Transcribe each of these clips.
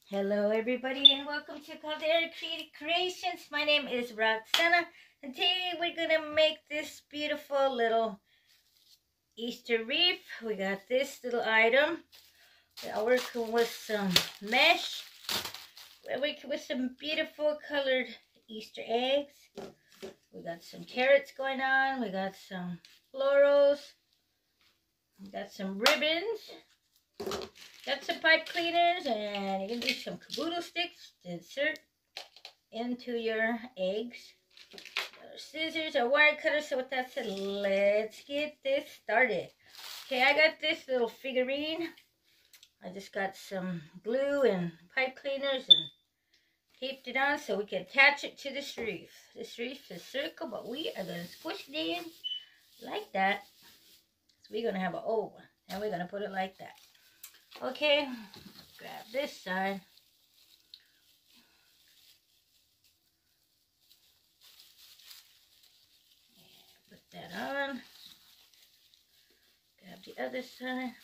Hello everybody and welcome to Caldera Creative Creations. My name is Roxana and today we're going to make this beautiful little Easter wreath. We got this little item. We are working with some mesh. We're working with some beautiful colored Easter eggs. We got some carrots going on. We got some florals. We got some ribbons. Got some pipe cleaners, and you can do some caboodle sticks to insert into your eggs. Or scissors or wire cutter. So with that said, let's get this started. Okay, I got this little figurine. I just got some glue and pipe cleaners and taped it on so we can attach it to this wreath. This wreath is circle, but we are going to squish it in like that. So we're going to have an O, and we're going to put it like that. Okay, grab this side. And put that on. Grab the other side.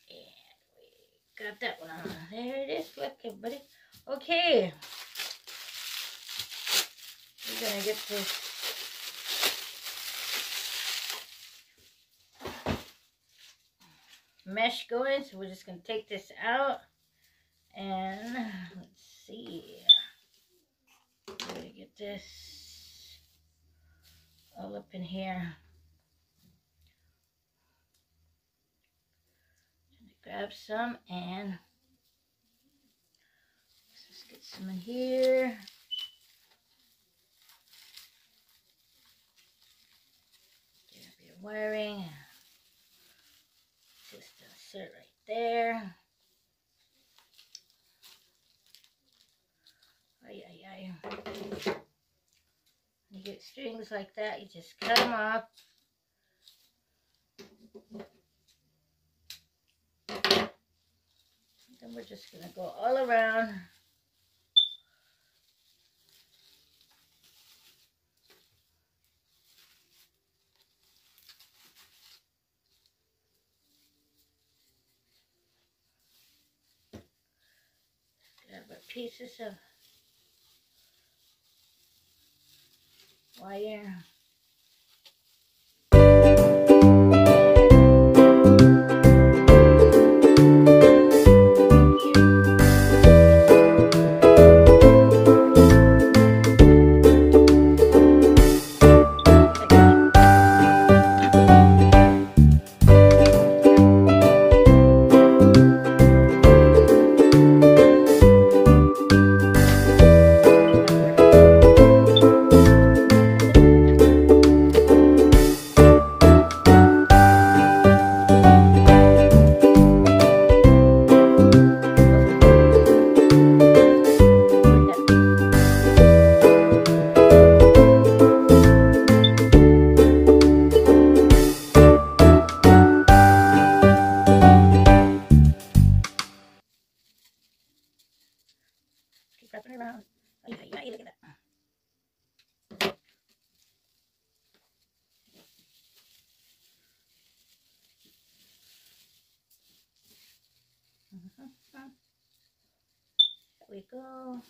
And we got that one on. There it is. Look, everybody. Okay. We're going to get this mesh going, so we're just going to take this out and let's see, we're going to get this all up in here. Grab some and let's just get some in here. Grab your wiring. Just insert right there. You get strings like that, you just cut them off. Then we're just going to go all around. Grab our pieces of wire. Wrapping it around. Look at that. There we go.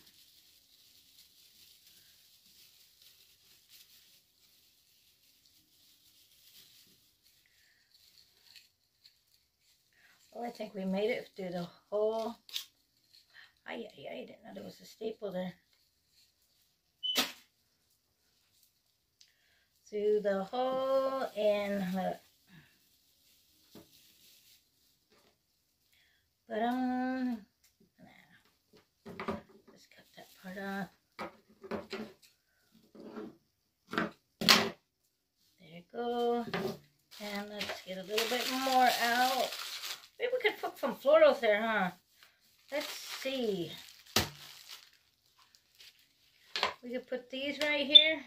Well, I think we made it through the whole. I didn't know there was a staple there. Through the hole and look. But just cut that part off. There you go. And let's get a little bit more out. Maybe we could put some florals there, huh? Let's see. We could put these right here.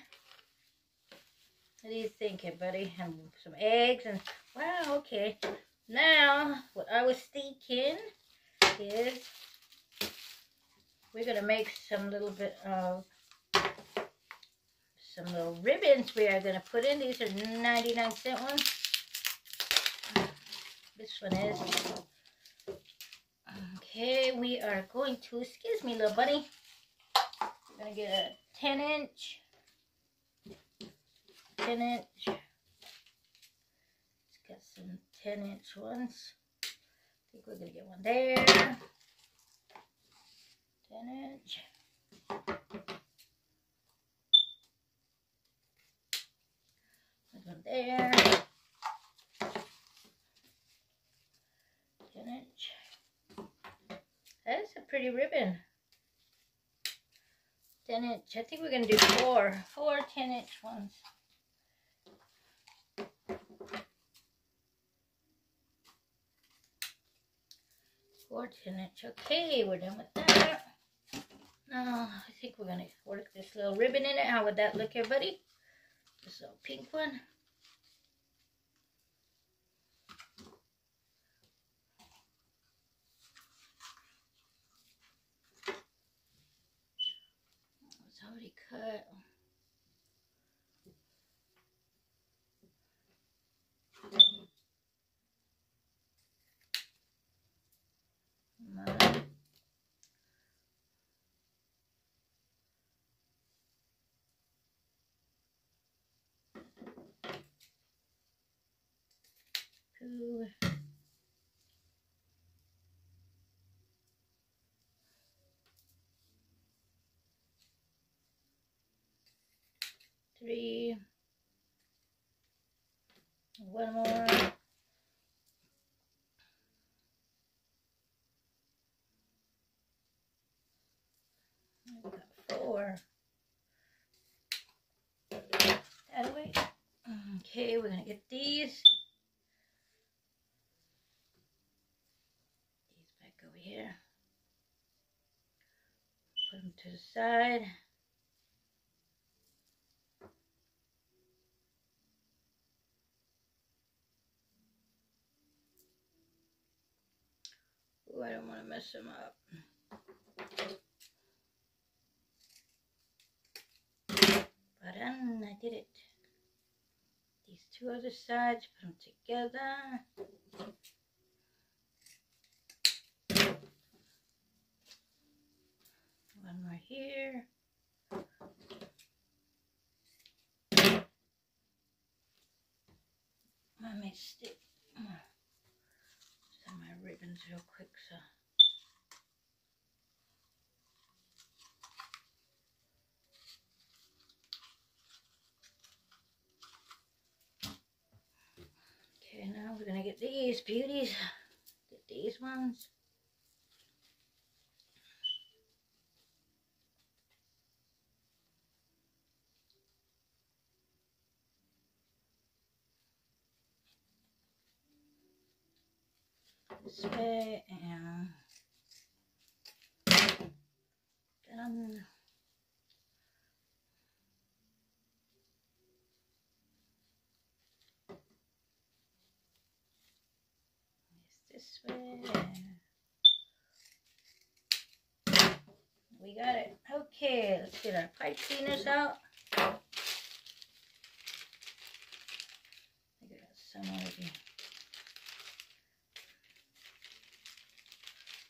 What do you think, buddy? And some eggs and wow, okay. Now, what I was thinking is we're gonna make some little bit of some little ribbons we are gonna put in. These are 99-cent ones. This one is. Okay, we are going to, excuse me, little buddy. We're going to get a 10-inch. 10-inch. Let's get some 10-inch ones. I think we're going to get one there. 10-inch. One there. 10-inch. That's a pretty ribbon. 10-inch. I think we're going to do four 10-inch ones. Four 10-inch. Okay, we're done with that. Now, I think we're going to work this little ribbon in it. How would that look, everybody? This little pink one. It's already cut. Two. 3. One more. I've got 4. That way. Okay, we're gonna get these. These back over here. Put them to the side. Ooh, I don't want to mess them up. But I did it. These 2 other sides, put them together. One more here. Let me stick some of my ribbons real quick. So. Okay, now we're gonna get these beauties. Get these ones. This way and done. This way. We got it. Okay, let's get our pipe cleaners out. I got some over here.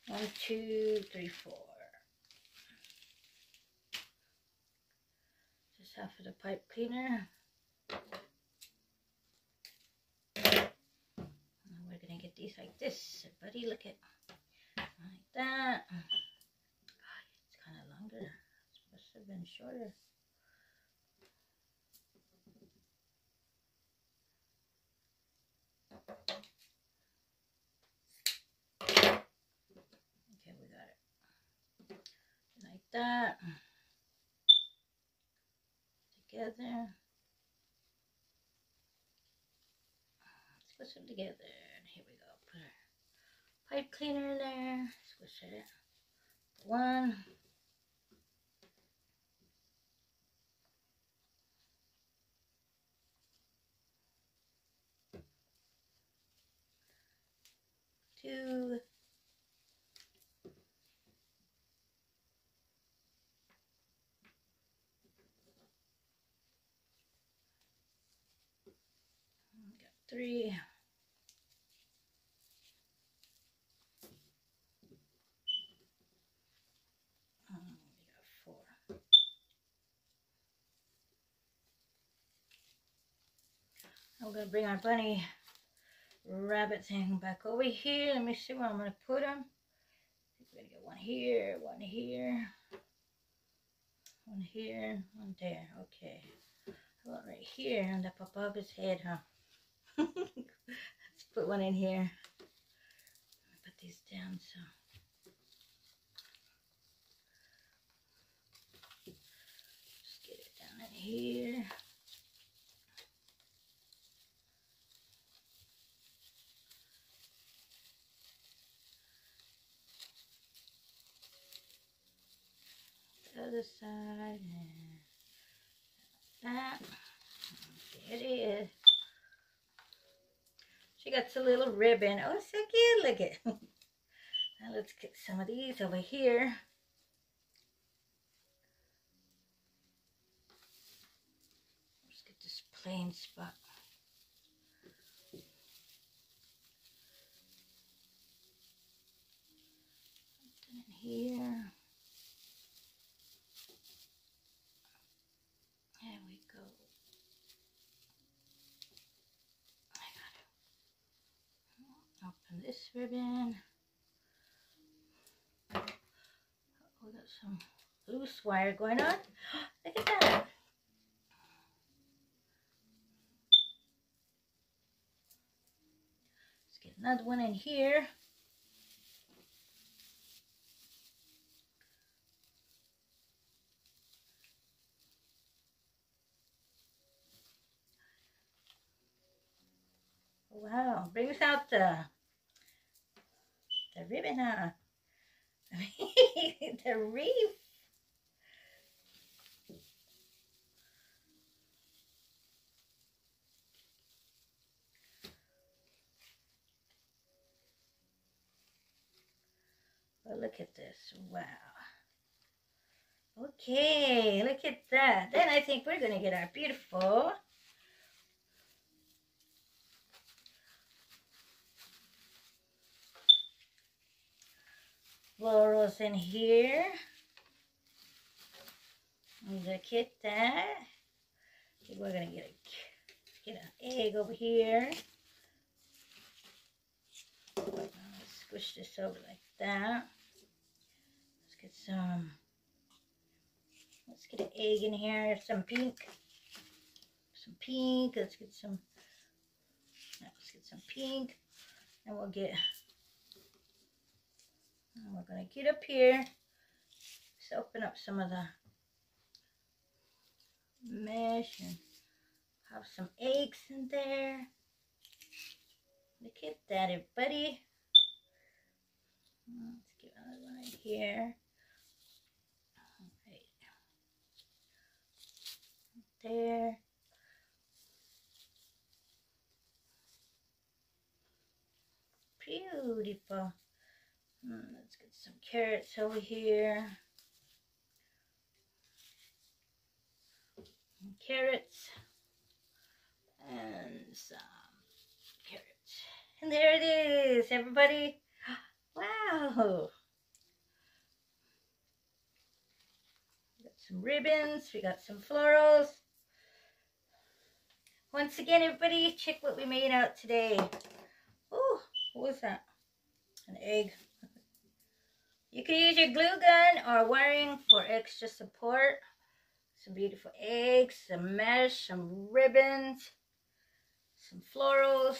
1, 2, 3, 4. Just half of the pipe cleaner. And we're gonna get these like this, buddy. Look at like that. It's kind of longer. It's supposed to have been shorter. Okay, we got it. Like that. Together. Let's push them together. And here we go. Put our pipe cleaner in there. Squish it. 1. 2. 3. I'm going to bring our bunny rabbit thing back over here. Let me see where I'm going to put them. We're going to get one here, one here, one here, one there. Okay. How about right here and up above his head, huh? Let's put one in here. Put these down so. Just get it down in here. The other side and that. Okay, it is. She got a little ribbon. Oh, so cute. Look at it. Now let's get some of these over here. Let's get this plain spot. Something in here. There we go. I got it. Open this ribbon. We got some loose wire going on. Look at that. Let's get another one in here. Wow, brings out the ribbon, huh? The wreath. Well, look at this. Wow. Okay, look at that. Then I think we're going to get our beautiful florals in here. Look at that. I think we're going to get an egg over here. Squish this over like that. Let's get an egg in here, some pink. Let's get some pink. And we're gonna get up here. Let's open up some of the mesh and have some eggs in there. Look at that, everybody. Let's get another one right here. Right there. Beautiful. Let's get some carrots over here. Carrots. And some carrots. And there it is, everybody. Wow. We got some ribbons. We got some florals. Once again, everybody, check what we made out today. Oh, what was that? An egg. You can use your glue gun or wiring for extra support. Some beautiful eggs, some mesh, some ribbons, some florals.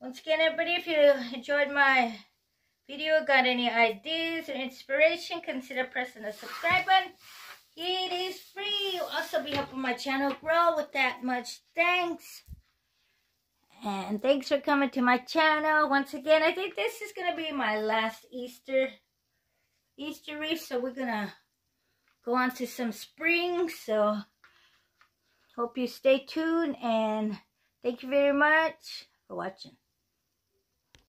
Once again, everybody, if you enjoyed my video, got any ideas or inspiration, consider pressing the subscribe button. It is free. You'll also be helping my channel grow with that much thanks. And thanks for coming to my channel. Once again, I think this is going to be my last Easter wreath. So we're going to go on to some spring. So hope you stay tuned. And thank you very much for watching.